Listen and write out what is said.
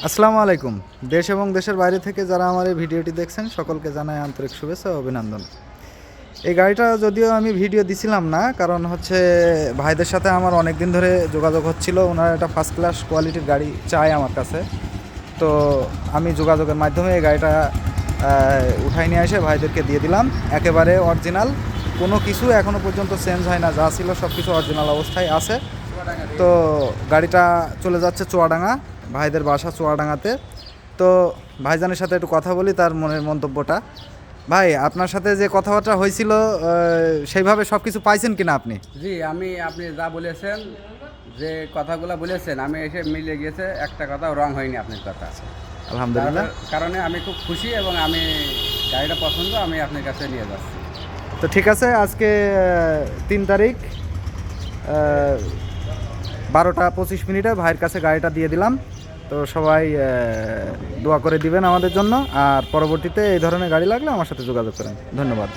আসসালামু আলাইকুম। দেশ এবং দেশের বাইরে থেকে যারা আমার এই ভিডিওটি দেখছেন সকলকে জানাই আন্তরিক শুভেচ্ছা ও অভিনন্দন। এই গাড়িটা যদিও আমি ভিডিও দিছিলাম না, কারণ হচ্ছে ভাইদের সাথে আমার অনেক দিন ধরে যোগাযোগ হচ্ছিল। ওনারা একটা ফার্স্ট ক্লাস কোয়ালিটির গাড়ি চায় আমার কাছে, তো আমি যোগাযোগের মাধ্যমে এই গাড়িটা উঠাই নিয়ে এসে ভাইদেরকে দিয়ে দিলাম। একেবারে অরিজিনাল, কোনো কিছু এখনও পর্যন্ত চেঞ্জ হয় না, যা ছিল সব কিছু অরিজিনাল অবস্থায় আছে। তো গাড়িটা চলে যাচ্ছে চুয়াডাঙ্গা, ভাইদের বাসা চুয়াডাঙ্গাতে। তো ভাইজানের সাথে একটু কথা বলি, তার মনের মন্তব্যটা। ভাই, আপনার সাথে যে কথাবার্তা হয়েছিল সেইভাবে সব কিছু পাইছেন কিনা আপনি? জি, আপনি যা বলেছেন, যে কথাগুলো বলেছেন, আমি এসে মিলে গিয়েছে, একটা কথাও রং হয়নি আপনার কথা। আলহামদুলিল্লাহ। কারণে আমি খুব খুশি এবং আমি গাড়িটা পছন্দ, আমি আপনার কাছে নিয়ে যাচ্ছি। তো ঠিক আছে, আজকে 3 তারিখ 12টা 25 ভাইয়ের কাছে গাড়িটা দিয়ে দিলাম। তো সবাই দোয়া করে দিবেন আমাদের জন্য, আর পরবর্তীতে এই ধরনের গাড়ি লাগলে আমার সাথে যোগাযোগ করেন। ধন্যবাদ।